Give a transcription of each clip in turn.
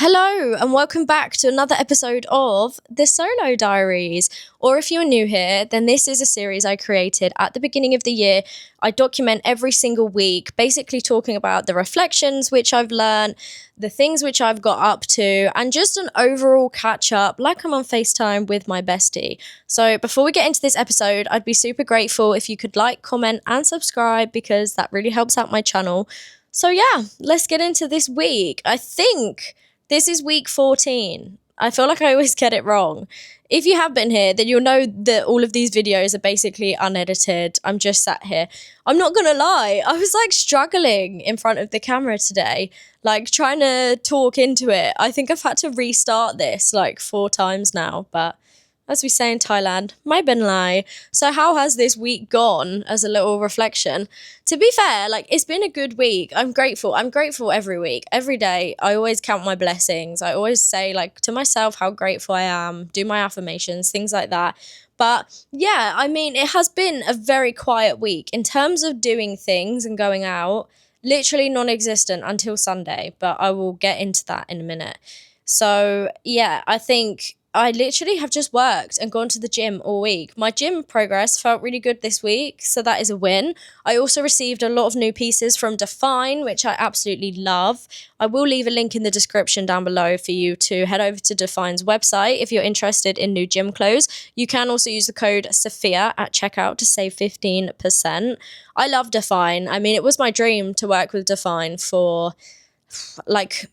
Hello and welcome back to another episode of the Solo Diaries. Or if you're new here, then this is a series I created at the beginning of the year. I document every single week, basically talking about the reflections which I've learned, the things which I've got up to, and just an overall catch up like I'm on FaceTime with my bestie. So before we get into this episode, I'd be super grateful if you could like, comment, and subscribe because that really helps out my channel. So yeah, let's get into this week. I think this is week 14. I feel like I always get it wrong. If you have been here, then you'll know that all of these videos are basically unedited. I'm just sat here. I'm not gonna lie, I was like struggling in front of the camera today, like trying to talk into it. I think I've had to restart this like 4 times now, but as we say in Thailand, mai ben lai. So how has this week gone as a little reflection? To be fair, like it's been a good week. I'm grateful. I'm grateful every week, every day. I always count my blessings. I always say like to myself how grateful I am, do my affirmations, things like that. But yeah, I mean, it has been a very quiet week in terms of doing things and going out, literally non-existent until Sunday, but I will get into that in a minute. So yeah, I think I literally have just worked and gone to the gym all week. My gym progress felt really good this week, so that is a win. I also received a lot of new pieces from Define, which I absolutely love. I will leave a link in the description down below for you to head over to Define's website if you're interested in new gym clothes. You can also use the code Sophia at checkout to save 15%. I love Define. I mean, it was my dream to work with Define for like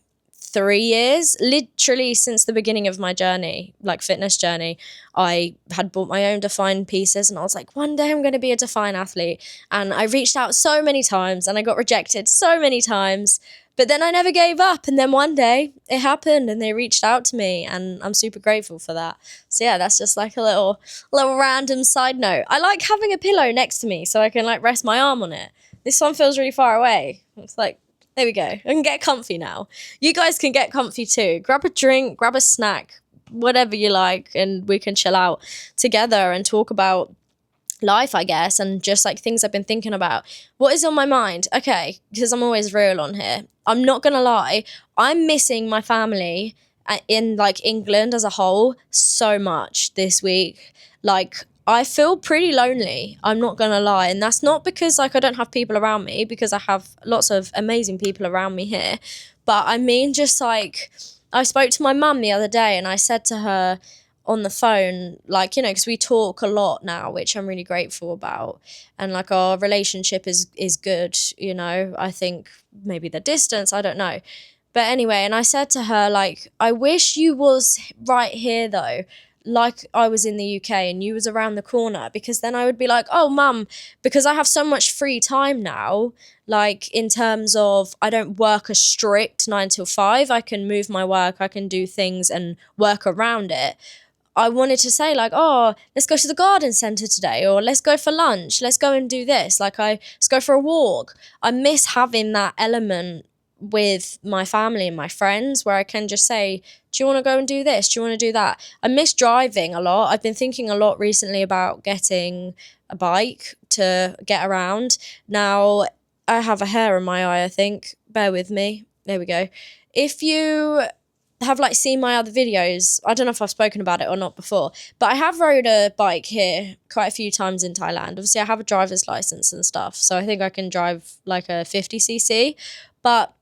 3 years, literally since the beginning of my journey, like fitness journey. I had bought my own Define pieces and I was like, one day I'm going to be a Define athlete. And I reached out so many times and I got rejected so many times, but then I never gave up. And then one day it happened and they reached out to me and I'm super grateful for that. So yeah, that's just like a little random side note. I like having a pillow next to me so I can like rest my arm on it. This one feels really far away. It's like, there we go. I can get comfy now. You guys can get comfy too. Grab a drink, grab a snack, whatever you like, and we can chill out together and talk about life, I guess, and just like things I've been thinking about. What is on my mind? Okay, because I'm always real on here. I'm not gonna lie. I'm missing my family in like England as a whole so much this week. Like, I feel pretty lonely, I'm not gonna lie, and that's not because like I don't have people around me, because I have lots of amazing people around me here, but I mean just like I spoke to my mum the other day and I said to her on the phone, like, you know, because we talk a lot now, which I'm really grateful about, and like our relationship is good, you know. I think maybe the distance, I don't know, but anyway, and I said to her like, I wish you was right here though, like I was in the UK and you was around the corner, because then I would be like, oh mum, because I have so much free time now, like in terms of I don't work a strict 9 till 5, I can move my work, I can do things and work around it. I wanted to say like, oh, let's go to the garden centre today, or let's go for lunch, let's go and do this, like let's go for a walk. I miss having that element with my family and my friends where I can just say, do you want to go and do this? Do you want to do that? I miss driving a lot. I've been thinking a lot recently about getting a bike to get around. Now, I have a hair in my eye, I think. Bear with me. There we go. If you have like seen my other videos, I don't know if I've spoken about it or not before, but I have rode a bike here quite a few times in Thailand. Obviously, I have a driver's license and stuff, so I think I can drive like a 50cc, but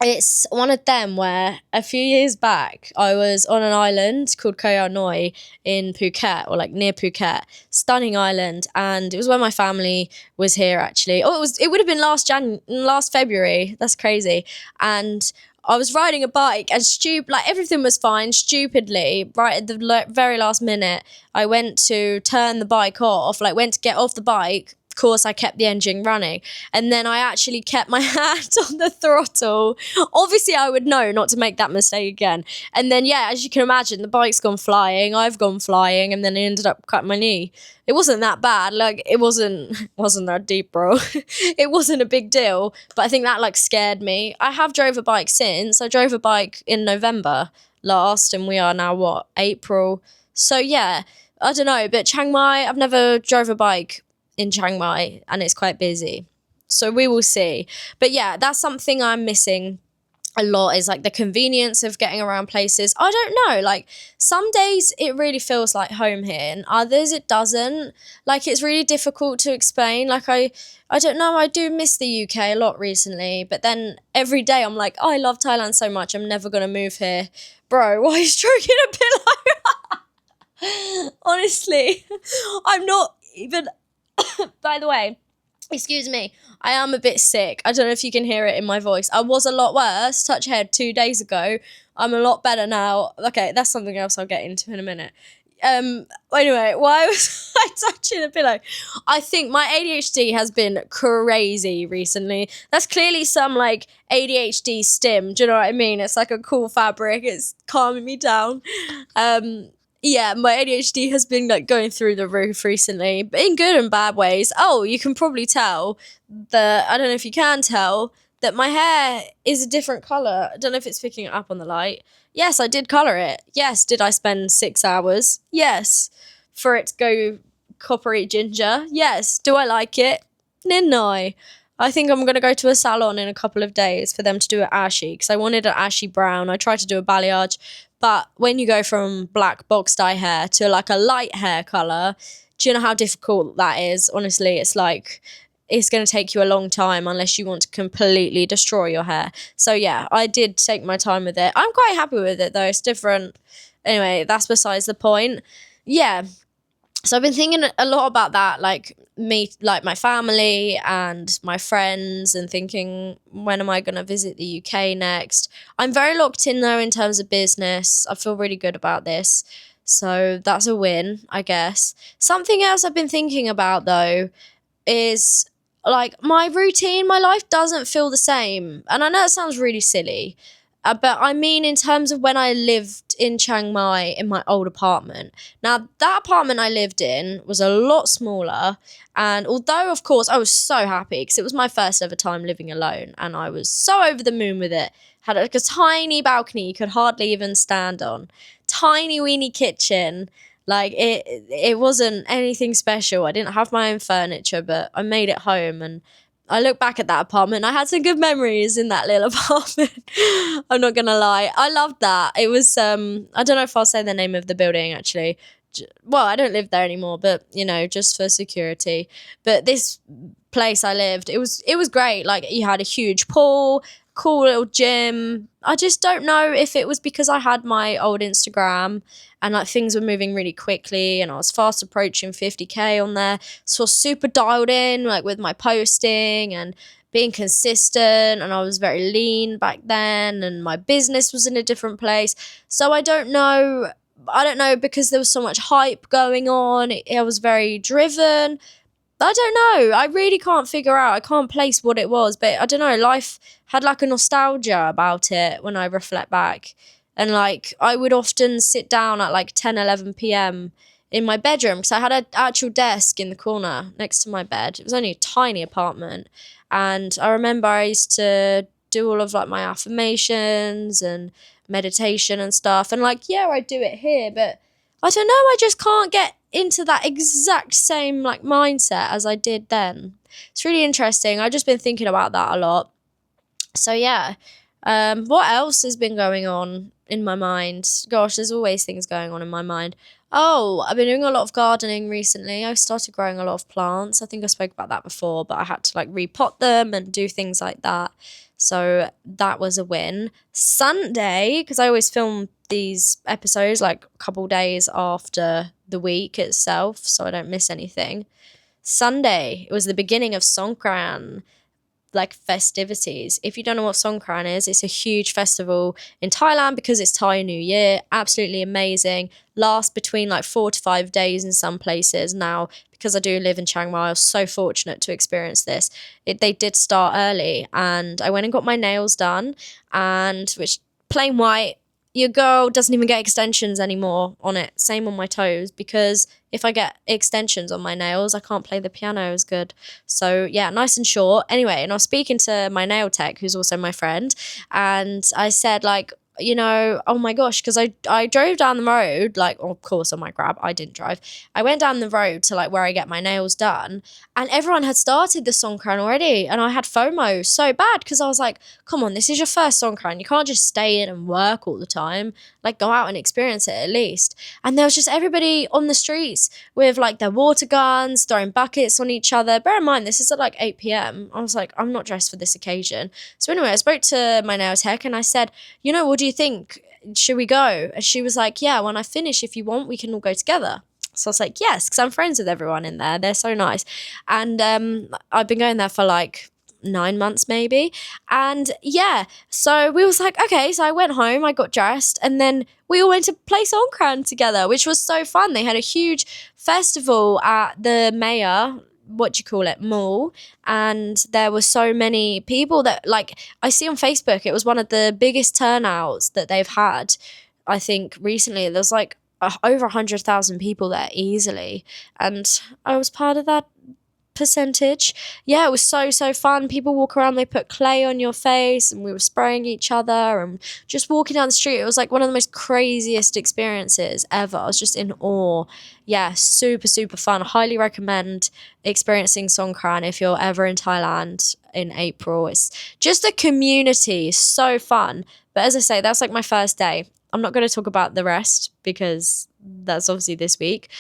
it's one of them where a few years back I was on an island called Koh Noi in Phuket, or like near Phuket. Stunning island, and it was when my family was here actually. Oh, it would have been last February. That's crazy. And I was riding a bike and like everything was fine. Stupidly, right at the very last minute, I went to turn the bike off, like went to get off the bike. Course, I kept the engine running, and then I actually kept my hand on the throttle. Obviously I would know not to make that mistake again, and then yeah, as you can imagine, the bike's gone flying, I've gone flying, and then I ended up cutting my knee. It wasn't that bad, like it wasn't that deep, bro. It wasn't a big deal, but I think that like scared me. I have drove a bike since. I drove a bike in November last, and we are now what, April? So yeah, I don't know, but Chiang Mai, I've never drove a bike in Chiang Mai and it's quite busy, so we will see. But yeah, that's something I'm missing a lot is like the convenience of getting around places. I don't know, like some days it really feels like home here and others it doesn't. Like it's really difficult to explain. Like I don't know, I do miss the UK a lot recently, but then every day I'm like, oh, I love Thailand so much, I'm never gonna move here. Bro, why are you stroking a pillow? Honestly, I'm not even by the way, excuse me, I am a bit sick. I don't know if you can hear it in my voice. I was a lot worse, touch head, 2 days ago. I'm a lot better now. Okay, that's something else I'll get into in a minute. Anyway, why was I touching a pillow? I think my ADHD has been crazy recently. That's clearly some like ADHD stim. Do you know what I mean? It's like a cool fabric. It's calming me down. Yeah, my ADHD has been like going through the roof recently, but in good and bad ways. Oh, you can probably tell that, I don't know if you can tell, that my hair is a different colour. I don't know if it's picking it up on the light. Yes, I did colour it. Yes, did I spend 6 hours? Yes. For it to go coppery ginger? Yes. Do I like it? No. I think I'm going to go to a salon in a couple of days for them to do it ashy, because I wanted an ashy brown. I tried to do a balayage, but when you go from black box dye hair to like a light hair colour, do you know how difficult that is? Honestly, it's like, it's going to take you a long time unless you want to completely destroy your hair. So yeah, I did take my time with it. I'm quite happy with it though. It's different. Anyway, that's besides the point. Yeah. So I've been thinking a lot about that, like me, like my family and my friends, and thinking, when am I going to visit the UK next? I'm very locked in though in terms of business. I feel really good about this. So that's a win, I guess. Something else I've been thinking about though is like my routine. My life doesn't feel the same. And I know it sounds really silly, but I mean, in terms of when I lived in Chiang Mai in my old apartment. Now, that apartment I lived in was a lot smaller. And although, of course, I was so happy because it was my first ever time living alone and I was so over the moon with it. Had like a tiny balcony you could hardly even stand on. Tiny weeny kitchen. Like it wasn't anything special. I didn't have my own furniture, but I made it home, and I look back at that apartment. I had some good memories in that little apartment. I'm not gonna lie. I loved that. It was I don't know if I'll say the name of the building actually. Well, I don't live there anymore, but you know, just for security. But this place I lived, it was great. Like you had a huge pool, cool little gym. I just don't know if it was because I had my old Instagram and like things were moving really quickly and I was fast approaching 50k on there. So I was super dialed in like with my posting and being consistent, and I was very lean back then and my business was in a different place. So I don't know, because there was so much hype going on. I was very driven. I don't know. I really can't figure out. I can't place what it was, but I don't know. Life had like a nostalgia about it when I reflect back. And like I would often sit down at like 10, 11 p.m. in my bedroom because I had an actual desk in the corner next to my bed. It was only a tiny apartment. And I remember I used to do all of like my affirmations and meditation and stuff. And like, yeah, I do it here, but I don't know, I just can't get into that exact same like mindset as I did then. It's really interesting. I've just been thinking about that a lot. So yeah, what else has been going on in my mind? Gosh, there's always things going on in my mind. Oh, I've been doing a lot of gardening recently. I started growing a lot of plants. I think I spoke about that before, but I had to like repot them and do things like that. So that was a win. Sunday, because I always film these episodes like a couple days after the week itself, so I don't miss anything. Sunday, it was the beginning of Songkran, like festivities. If you don't know what Songkran is, it's a huge festival in Thailand because it's Thai New Year. Absolutely amazing. Lasts between like 4 to 5 days in some places. Now, because I do live in Chiang Mai, I was so fortunate to experience this. They did start early and I went and got my nails done, and which plain white. Your girl doesn't even get extensions anymore on it. Same on my toes, because if I get extensions on my nails, I can't play the piano as good. So yeah, nice and short. Anyway, and I was speaking to my nail tech, who's also my friend, and I said like, oh my gosh, because I drove down the road, like, of course, on my Grab. I didn't drive. I went down the road to like where I get my nails done, and everyone had started the songkran already, and I had FOMO so bad because I was like, come on, this is your first songkran. You can't just stay in and work all the time. Like, go out and experience it at least. And there was just everybody on the streets with like their water guns, throwing buckets on each other. Bear in mind, this is at like 8 p.m. I was like, I'm not dressed for this occasion. So anyway, I spoke to my nail tech and I said, what do you think? Should we go? And she was like, yeah, when I finish, if you want, we can all go together. So I was like, yes, because I'm friends with everyone in there. They're so nice. And I've been going there for like 9 months maybe. And yeah, so we was like, okay, so I went home, I got dressed, and then we all went to play Songkran together, which was so fun. They had a huge festival at the mayor, mall, and there were so many people that, like, I see on Facebook, it was one of the biggest turnouts that they've had, I think, recently. There's like over 100,000 people there easily, and I was part of that percentage. Yeah, it was so fun. People walk around, they put clay on your face, and we were spraying each other and just walking down the street. It was like one of the most craziest experiences ever. I was just in awe. Yeah, super fun. Highly recommend experiencing Songkran if you're ever in Thailand in April. It's just the community is so fun. But as I say, that's like my first day. I'm not going to talk about the rest because that's obviously this week.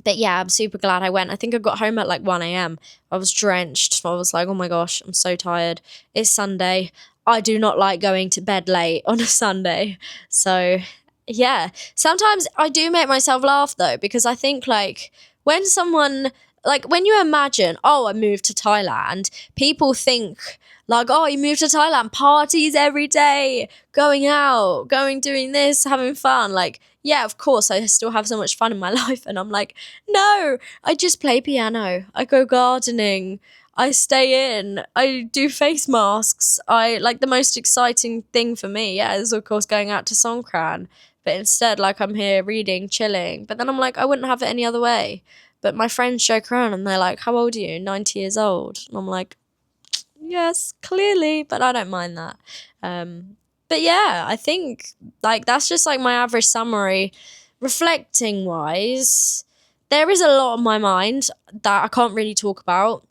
But yeah, I'm super glad I went. I think I got home at like 1 a.m. I was drenched. I was like, oh my gosh, I'm so tired. It's Sunday. I do not like going to bed late on a Sunday. So yeah, sometimes I do make myself laugh though, because I think like when you imagine, oh, I moved to Thailand, people think like, oh, you moved to Thailand, parties every day, going out, doing this, having fun. Like, yeah, of course, I still have so much fun in my life. And I'm like, no, I just play piano. I go gardening. I stay in. I do face masks. I like the most exciting thing for me, yeah, is of course going out to Songkran. But instead, like, I'm here reading, chilling. But then I'm like, I wouldn't have it any other way. But my friends joke around and they're like, how old are you? 90 years old. And I'm like, yes, clearly, but I don't mind that. But yeah, I think like that's just like my average summary. Reflecting wise, there is a lot on my mind that I can't really talk about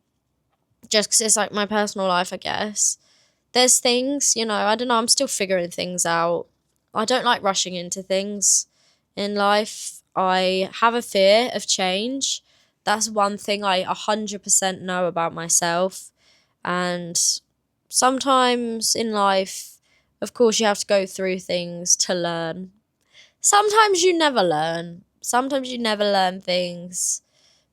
just because it's like my personal life, I guess. There's things, I don't know, I'm still figuring things out. I don't like rushing into things in life. I have a fear of change. That's one thing I 100% know about myself. And sometimes in life, of course, you have to go through things to learn. Sometimes you never learn. Sometimes you never learn things,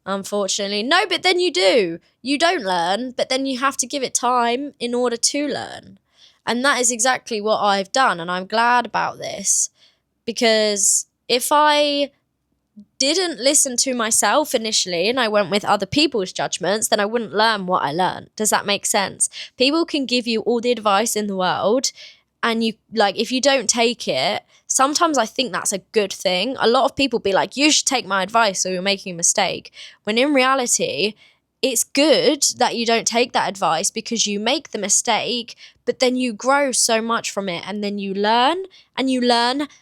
unfortunately. No, but then you do. You don't learn, but then you have to give it time in order to learn. And that is exactly what I've done. And I'm glad about this because if I didn't listen to myself initially and I went with other people's judgments, then I wouldn't learn what I learned. Does that make sense? People can give you all the advice in the world and you like, if you don't take it, sometimes I think that's a good thing. A lot of people be like, you should take my advice or you're making a mistake. When in reality, it's good that you don't take that advice because you make the mistake, but then you grow so much from it and then you learn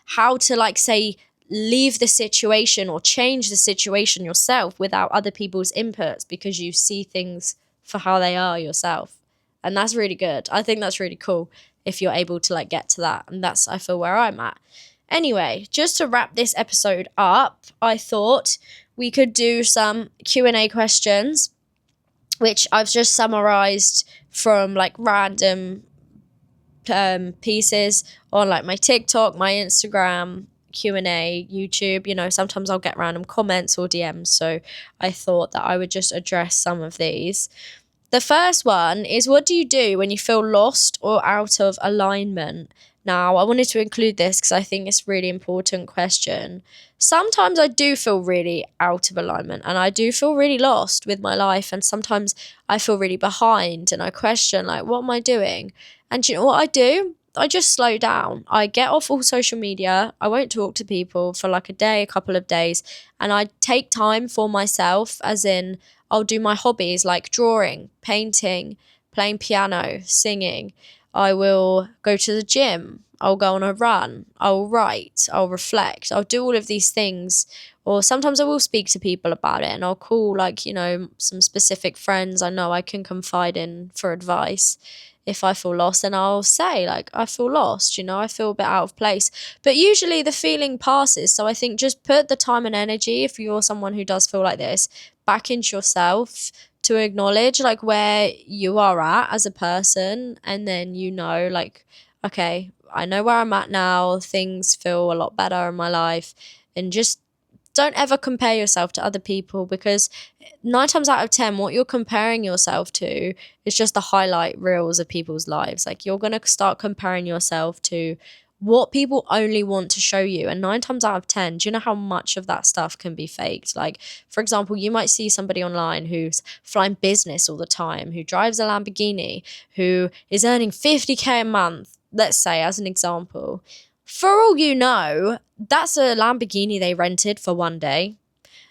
how to like say, leave the situation or change the situation yourself without other people's inputs because you see things for how they are yourself. And that's really good. I think that's really cool if you're able to like get to that. And that's, I feel, where I'm at. Anyway, just to wrap this episode up, I thought we could do some Q&A questions, which I've just summarized from like random pieces on like my TikTok, my Instagram, Q&A, YouTube. Sometimes I'll get random comments or DMs, so I thought that I would just address some of these. The first one is, what do you do when you feel lost or out of alignment? Now, I wanted to include this because I think it's a really important question. Sometimes I do feel really out of alignment and I do feel really lost with my life, and sometimes I feel really behind and I question like, what am I doing? And do you know what I do? I just slow down. I get off all social media. I won't talk to people for like a day, a couple of days. And I take time for myself, as in I'll do my hobbies like drawing, painting, playing piano, singing. I will go to the gym. I'll go on a run, I'll write, I'll reflect, I'll do all of these things. Or sometimes I will speak to people about it, and I'll call, like, some specific friends I know I can confide in for advice. If I feel lost, and I'll say, like, I feel lost, I feel a bit out of place. But usually the feeling passes. So I think just put the time and energy, if you're someone who does feel like this, back into yourself, to acknowledge, like, where you are at as a person. And then, like, okay, I know where I'm at now. Things feel a lot better in my life. And just don't ever compare yourself to other people, because 9 times out of 10, what you're comparing yourself to is just the highlight reels of people's lives. Like, you're going to start comparing yourself to what people only want to show you. And 9 times out of 10, do you know how much of that stuff can be faked? Like, for example, you might see somebody online who's flying business all the time, who drives a Lamborghini, who is earning 50K a month, let's say, as an example. For all you know, that's a Lamborghini they rented for one day.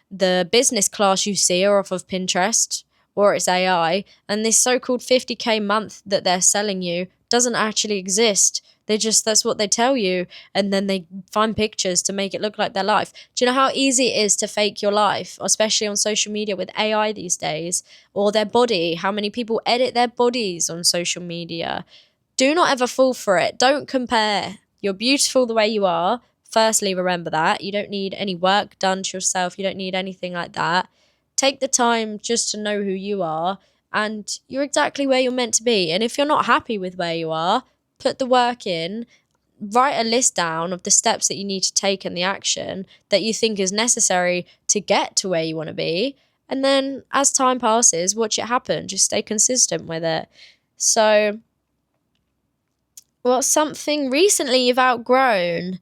The business class you see are off of Pinterest, or it's AI, and this so-called 50K month that they're selling you doesn't actually exist. That's what they tell you, and then they find pictures to make it look like their life. Do you know how easy it is to fake your life, especially on social media with AI these days? Or their body, how many people edit their bodies on social media? Do not ever fall for it. Don't compare. You're beautiful the way you are. Firstly, remember that. You don't need any work done to yourself. You don't need anything like that. Take the time just to know who you are, and you're exactly where you're meant to be. And if you're not happy with where you are, put the work in. Write a list down of the steps that you need to take and the action that you think is necessary to get to where you want to be. And then as time passes, watch it happen. Just stay consistent with it. So, what's something recently you've outgrown?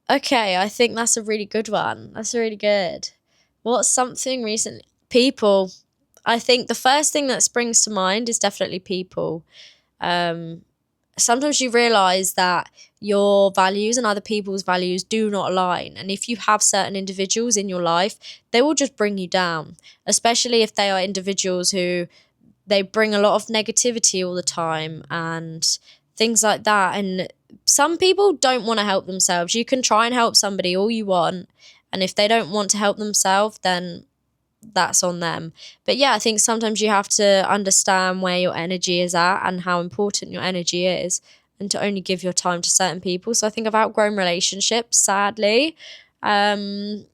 Okay, I think that's a really good one. That's really good. What's something recently? People. I think the first thing that springs to mind is definitely people. Sometimes you realize that your values and other people's values do not align. And if you have certain individuals in your life, they will just bring you down, especially if they are individuals who they bring a lot of negativity all the time and things like that. And some people don't want to help themselves. You can try and help somebody all you want, and if they don't want to help themselves, then that's on them. But yeah, I think sometimes you have to understand where your energy is at and how important your energy is, and to only give your time to certain people. So I think I've outgrown relationships, sadly. I'm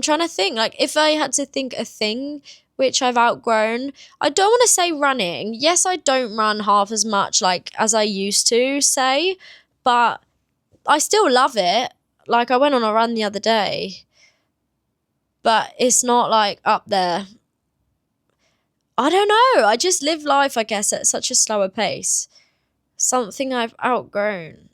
trying to think, like, if I had to think a thing which I've outgrown, I don't want to say running. Yes, I don't run half as much, like, as I used to, say, but I still love it. Like, I went on a run the other day, but it's not, like, up there. I don't know. I just live life, I guess, at such a slower pace. Something I've outgrown.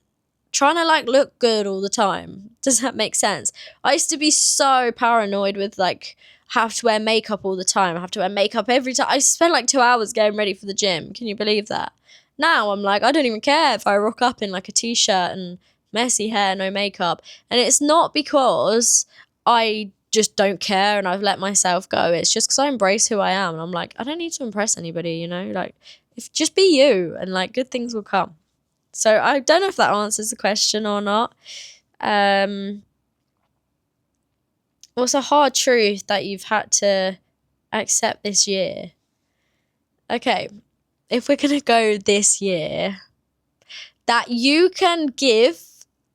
Trying to, like, look good all the time. Does that make sense? I used to be so paranoid with, like, have to wear makeup all the time. I have to wear makeup every time. I spent like 2 hours getting ready for the gym. Can you believe that? Now I'm like, I don't even care if I rock up in like a t-shirt and messy hair, no makeup. And it's not because I just don't care and I've let myself go. It's just because I embrace who I am. And I'm like, I don't need to impress anybody, like, if just be you, and like good things will come. So I don't know if that answers the question or not. What's a hard truth that you've had to accept this year? Okay, if we're going to go this year, that you can give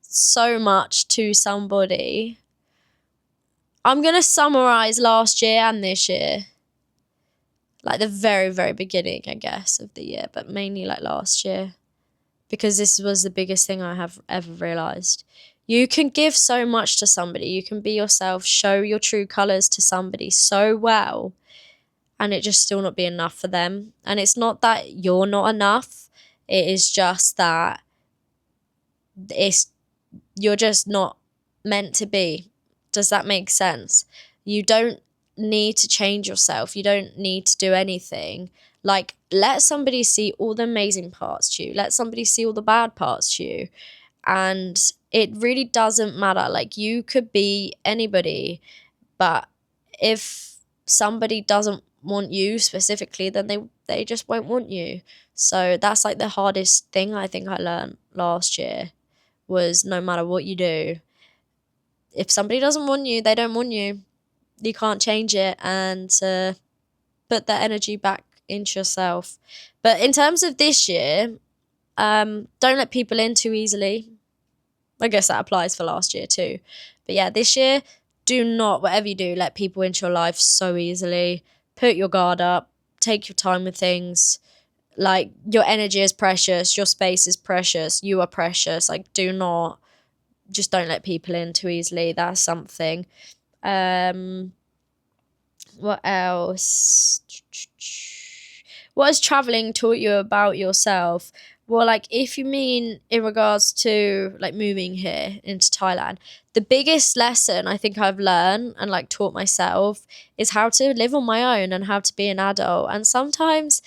so much to somebody. I'm going to summarize last year and this year. Like the very, very beginning, I guess, of the year, but mainly like last year. Because this was the biggest thing I have ever realized. You can give so much to somebody. You can be yourself, show your true colors to somebody so well, and it just still not be enough for them. And it's not that you're not enough. It is just that you're just not meant to be. Does that make sense? You don't need to change yourself. You don't need to do anything. Like, let somebody see all the amazing parts to you. Let somebody see all the bad parts to you. And it really doesn't matter. Like, you could be anybody, but if somebody doesn't want you specifically, then they just won't want you. So that's like the hardest thing I think I learned last year, was no matter what you do, if somebody doesn't want you, they don't want you. You can't change it, and put that energy back into yourself. But in terms of this year, don't let people in too easily. I guess that applies for last year too. But yeah, this year, do not, whatever you do, let people into your life so easily. Put your guard up. Take your time with things. Like, your energy is precious. Your space is precious. You are precious. Like, just don't let people in too easily. That's something. What else? What has traveling taught you about yourself? Well, like, if you mean in regards to like moving here into Thailand, the biggest lesson I think I've learned and like taught myself is how to live on my own and how to be an adult. And sometimes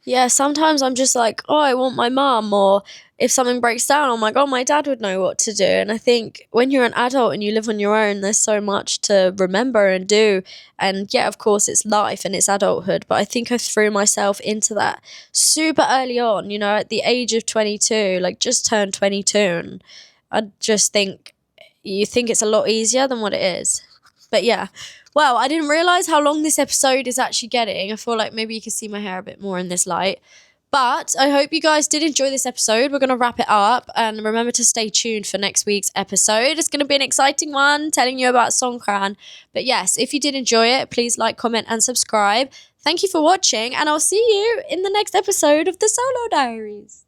I'm just like, oh, I want my mum. Or if something breaks down, I'm like, oh, my dad would know what to do. And I think when you're an adult and you live on your own, there's so much to remember and do. And yeah, of course, it's life and it's adulthood. But I think I threw myself into that super early on, at the age of 22, like just turned 22. And I just think you think it's a lot easier than what it is. But yeah. Well, I didn't realise how long this episode is actually getting. I feel like maybe you can see my hair a bit more in this light. But I hope you guys did enjoy this episode. We're going to wrap it up. And remember to stay tuned for next week's episode. It's going to be an exciting one, telling you about Songkran. But yes, if you did enjoy it, please like, comment and subscribe. Thank you for watching. And I'll see you in the next episode of the Solo Diaries.